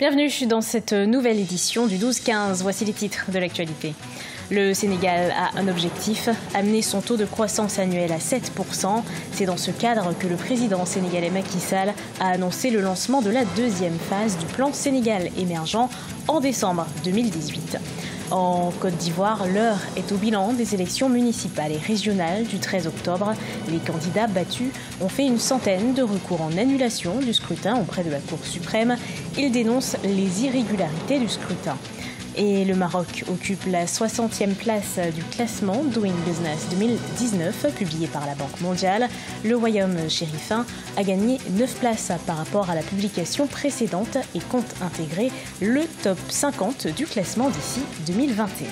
Bienvenue dans cette nouvelle édition du 12-15. Voici les titres de l'actualité. Le Sénégal a un objectif, amener son taux de croissance annuel à 7%. C'est dans ce cadre que le président sénégalais Macky Sall a annoncé le lancement de la deuxième phase du plan Sénégal émergent en décembre 2018. En Côte d'Ivoire, l'heure est au bilan des élections municipales et régionales du 13 octobre. Les candidats battus ont fait une centaine de recours en annulation du scrutin auprès de la Cour suprême. Ils dénoncent les irrégularités du scrutin. Et le Maroc occupe la 60e place du classement Doing Business 2019, publié par la Banque mondiale. Le royaume chérifin a gagné 9 places par rapport à la publication précédente et compte intégrer le top 50 du classement d'ici 2021.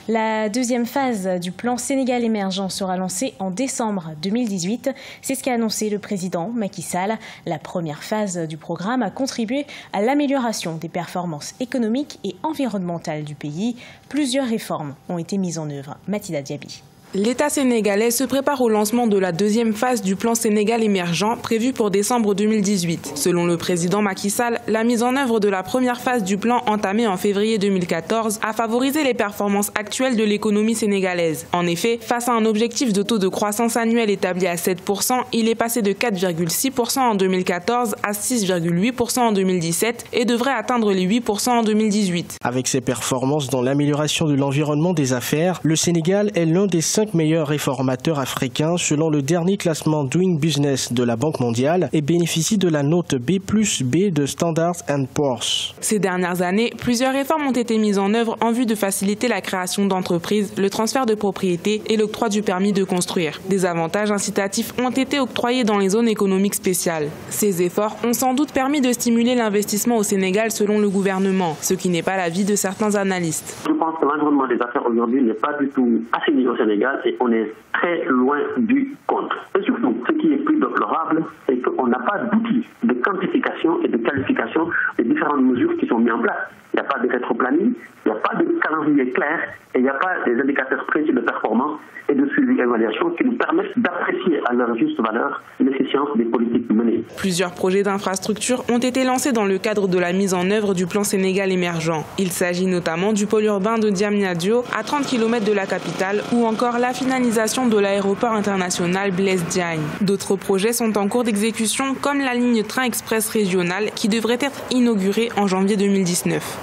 La deuxième phase du plan Sénégal émergent sera lancée en décembre 2018. C'est ce qu'a annoncé le président Macky Sall. La première phase du programme a contribué à l'amélioration des performances économiques et environnementales du pays. Plusieurs réformes ont été mises en œuvre. Mathilda Diaby. L'État sénégalais se prépare au lancement de la deuxième phase du plan Sénégal émergent prévu pour décembre 2018. Selon le président Macky Sall, la mise en œuvre de la première phase du plan entamée en février 2014 a favorisé les performances actuelles de l'économie sénégalaise. En effet, face à un objectif de taux de croissance annuel établi à 7%, il est passé de 4,6% en 2014 à 6,8% en 2017 et devrait atteindre les 8% en 2018. Avec ses performances dans l'amélioration de l'environnement des affaires, le Sénégal est l'un des 5 meilleurs réformateurs africains selon le dernier classement Doing Business de la Banque mondiale et bénéficie de la note B+B de Standard & Poor's. Ces dernières années, plusieurs réformes ont été mises en œuvre en vue de faciliter la création d'entreprises, le transfert de propriété et l'octroi du permis de construire. Des avantages incitatifs ont été octroyés dans les zones économiques spéciales. Ces efforts ont sans doute permis de stimuler l'investissement au Sénégal selon le gouvernement, ce qui n'est pas l'avis de certains analystes. Je pense que l'environnement des affaires aujourd'hui n'est pas du tout assaini au Sénégal et on est très loin du compte. Et surtout, ce qui est plus déplorable, c'est qu'on n'a pas d'outils de quantification et de qualification des différentes mesures qui sont mises en place. Il n'y a pas de rétroplanning, il n'y a pas de calendrier clair et il n'y a pas des indicateurs précis de performance et de suivi et évaluation qui nous permettent d'apprécier à leur juste valeur l'efficience des politiques menées. Plusieurs projets d'infrastructures ont été lancés dans le cadre de la mise en œuvre du plan Sénégal émergent. Il s'agit notamment du pôle urbain de Diamniadio à 30 km de la capitale ou encore la finalisation de l'aéroport international Blaise Diagne. D'autres projets sont en cours d'exécution comme la ligne train express régionale qui devrait être inaugurée en janvier 2019.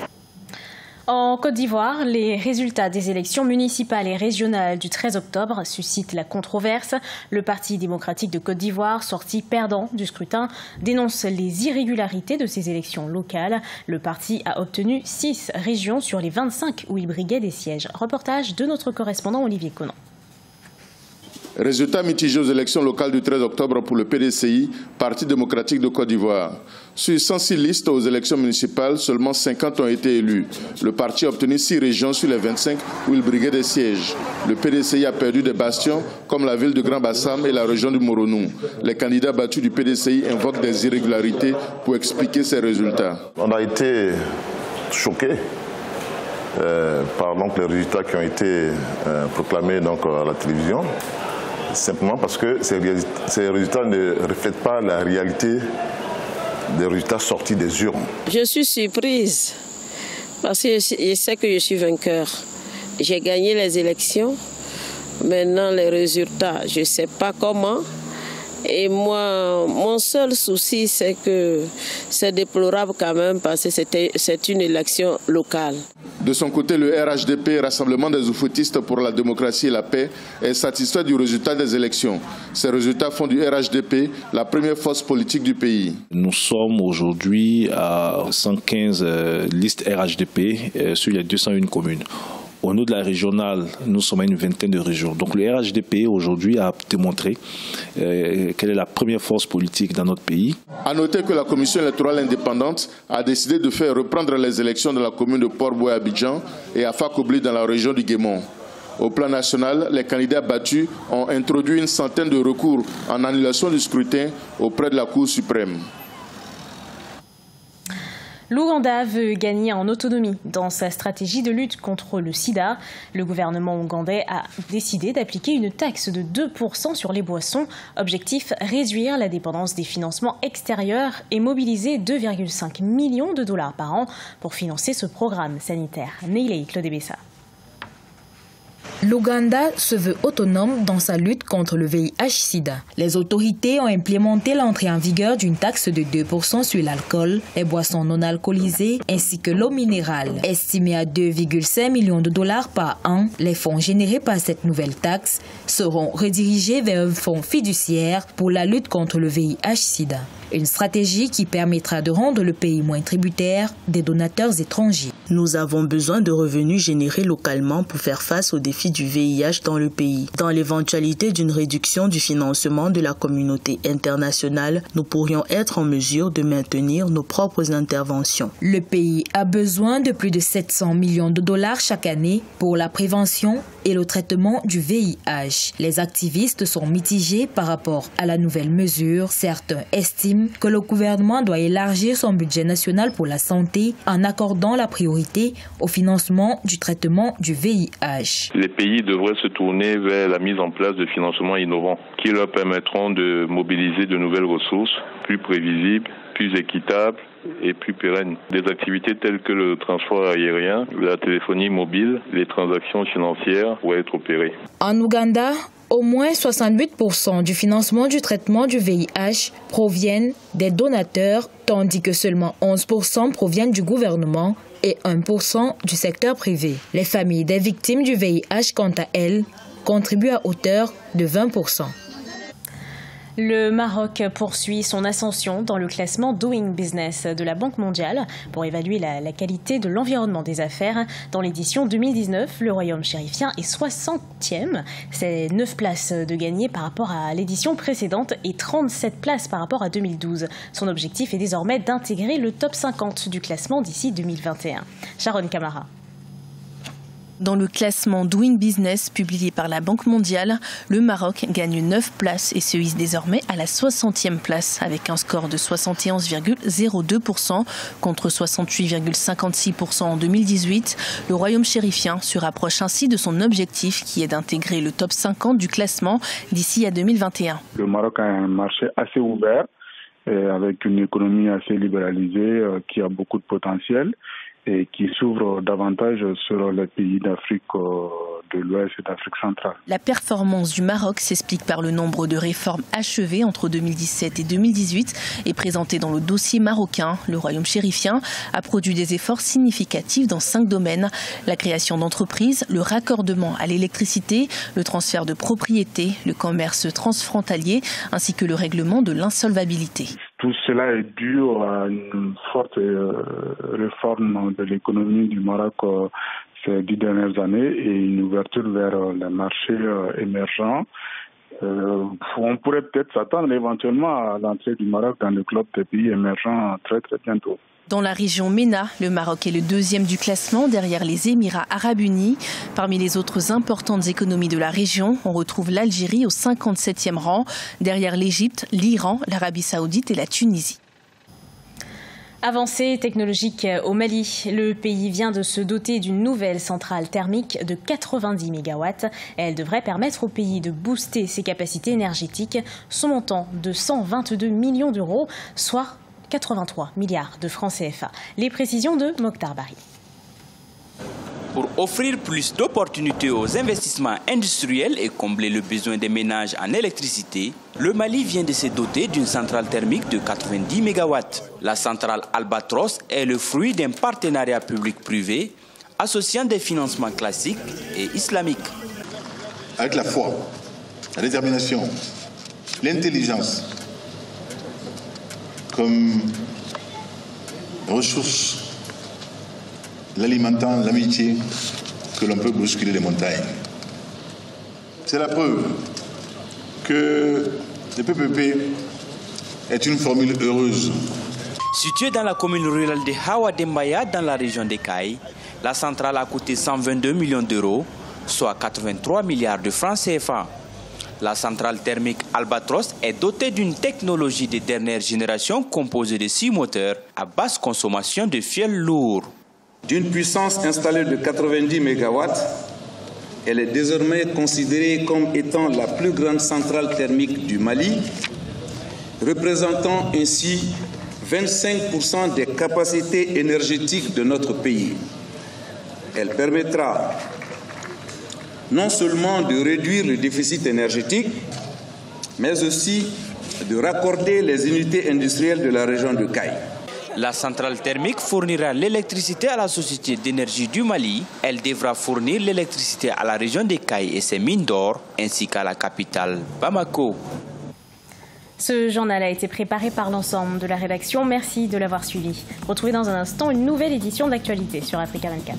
En Côte d'Ivoire, les résultats des élections municipales et régionales du 13 octobre suscitent la controverse. Le Parti démocratique de Côte d'Ivoire, sorti perdant du scrutin, dénonce les irrégularités de ces élections locales. Le parti a obtenu 6 régions sur les 25 où il briguait des sièges. Reportage de notre correspondant Olivier Conan. Résultats mitigés aux élections locales du 13 octobre pour le PDCI, Parti démocratique de Côte d'Ivoire. Sur 106 listes aux élections municipales, seulement 50 ont été élus. Le parti a obtenu 6 régions sur les 25 où il briguait des sièges. Le PDCI a perdu des bastions comme la ville de Grand-Bassam et la région du Moronou. Les candidats battus du PDCI invoquent des irrégularités pour expliquer ces résultats. On a été choqués par les résultats qui ont été proclamés à la télévision. Simplement parce que ces résultats ne reflètent pas la réalité des résultats sortis des urnes. Je suis surprise parce que je sais que je suis vainqueur. J'ai gagné les élections. Maintenant, les résultats, je ne sais pas comment. Et moi, mon seul souci, c'est que c'est déplorable quand même parce que c'est une élection locale. De son côté, le RHDP, Rassemblement des Oufoutistes pour la démocratie et la paix, est satisfait du résultat des élections. Ces résultats font du RHDP la première force politique du pays. Nous sommes aujourd'hui à 115 listes RHDP sur les 201 communes. Au niveau de la régionale, nous sommes à une vingtaine de régions. Donc le RHDP aujourd'hui a démontré quelle est la première force politique dans notre pays. À noter que la commission électorale indépendante a décidé de faire reprendre les élections dans la commune de Port-Boué Abidjan et à Fakobli dans la région du Guémont. Au plan national, les candidats battus ont introduit une centaine de recours en annulation du scrutin auprès de la Cour suprême. L'Ouganda veut gagner en autonomie dans sa stratégie de lutte contre le sida. Le gouvernement ougandais a décidé d'appliquer une taxe de 2% sur les boissons. Objectif, réduire la dépendance des financements extérieurs et mobiliser 2,5 millions de dollars par an pour financer ce programme sanitaire. Neilei Claude Bessa. L'Ouganda se veut autonome dans sa lutte contre le VIH-Sida. Les autorités ont implémenté l'entrée en vigueur d'une taxe de 2% sur l'alcool, les boissons non alcoolisées ainsi que l'eau minérale. Estimée à 2,5 millions de dollars par an, les fonds générés par cette nouvelle taxe seront redirigés vers un fonds fiduciaire pour la lutte contre le VIH-Sida. Une stratégie qui permettra de rendre le pays moins tributaire des donateurs étrangers. Nous avons besoin de revenus générés localement pour faire face aux défis du VIH dans le pays. Dans l'éventualité d'une réduction du financement de la communauté internationale, nous pourrions être en mesure de maintenir nos propres interventions. Le pays a besoin de plus de 700 millions de dollars chaque année pour la prévention et le traitement du VIH. Les activistes sont mitigés par rapport à la nouvelle mesure. Certains estiment que le gouvernement doit élargir son budget national pour la santé en accordant la priorité au financement du traitement du VIH. Les pays devraient se tourner vers la mise en place de financements innovants qui leur permettront de mobiliser de nouvelles ressources plus prévisibles, plus équitables et plus pérennes. Des activités telles que le transport aérien, la téléphonie mobile, les transactions financières pourraient être opérées. En Ouganda, au moins 68% du financement du traitement du VIH proviennent des donateurs, tandis que seulement 11% proviennent du gouvernement et 1% du secteur privé. Les familles des victimes du VIH, quant à elles, contribuent à hauteur de 20%. Le Maroc poursuit son ascension dans le classement Doing Business de la Banque mondiale pour évaluer la qualité de l'environnement des affaires. Dans l'édition 2019, le royaume chérifien est 60e. C'est 9 places de gagné par rapport à l'édition précédente et 37 places par rapport à 2012. Son objectif est désormais d'intégrer le top 50 du classement d'ici 2021. Sharon Kamara. Dans le classement Doing Business publié par la Banque mondiale, le Maroc gagne 9 places et se hisse désormais à la 60e place avec un score de 71,02% contre 68,56% en 2018. Le royaume chérifien se rapproche ainsi de son objectif qui est d'intégrer le top 50 du classement d'ici à 2021. Le Maroc a un marché assez ouvert avec une économie assez libéralisée qui a beaucoup de potentiel et qui s'ouvre davantage sur les pays d'Afrique de l'Ouest et d'Afrique centrale. La performance du Maroc s'explique par le nombre de réformes achevées entre 2017 et 2018 et présentées dans le dossier marocain. Le royaume chérifien a produit des efforts significatifs dans 5 domaines. La création d'entreprises, le raccordement à l'électricité, le transfert de propriété, le commerce transfrontalier ainsi que le règlement de l'insolvabilité. Tout cela est dû à une forte réforme de l'économie du Maroc ces 10 dernières années et une ouverture vers les marchés émergents. On pourrait peut-être s'attendre éventuellement à l'entrée du Maroc dans le club des pays émergents très bientôt. Dans la région MENA, le Maroc est le 2e du classement derrière les Émirats arabes unis. Parmi les autres importantes économies de la région, on retrouve l'Algérie au 57e rang, derrière l'Égypte, l'Iran, l'Arabie saoudite et la Tunisie. Avancée technologique au Mali, le pays vient de se doter d'une nouvelle centrale thermique de 90 MW. Elle devrait permettre au pays de booster ses capacités énergétiques. Son montant de 122 millions d'euros, soit 83 milliards de francs CFA. Les précisions de Mokhtar Bari. Pour offrir plus d'opportunités aux investissements industriels et combler le besoin des ménages en électricité, le Mali vient de se doter d'une centrale thermique de 90 MW. La centrale Albatros est le fruit d'un partenariat public-privé associant des financements classiques et islamiques. Avec la foi, la détermination, l'intelligence, comme ressource, l'alimentant, l'amitié, que l'on peut bousculer les montagnes. C'est la preuve que le PPP est une formule heureuse. Située dans la commune rurale de Hawa Dembaya, dans la région des Cailles, la centrale a coûté 122 millions d'euros, soit 83 milliards de francs CFA. La centrale thermique Albatros est dotée d'une technologie de dernière génération composée de 6 moteurs à basse consommation de fioul lourd. D'une puissance installée de 90 MW, elle est désormais considérée comme étant la plus grande centrale thermique du Mali, représentant ainsi 25% des capacités énergétiques de notre pays. Elle permettra non seulement de réduire le déficit énergétique, mais aussi de raccorder les unités industrielles de la région de Caille. La centrale thermique fournira l'électricité à la Société d'énergie du Mali. Elle devra fournir l'électricité à la région de Caille et ses mines d'or, ainsi qu'à la capitale Bamako. Ce journal a été préparé par l'ensemble de la rédaction. Merci de l'avoir suivi. Retrouvez dans un instant une nouvelle édition de l'actualité sur Africa 24.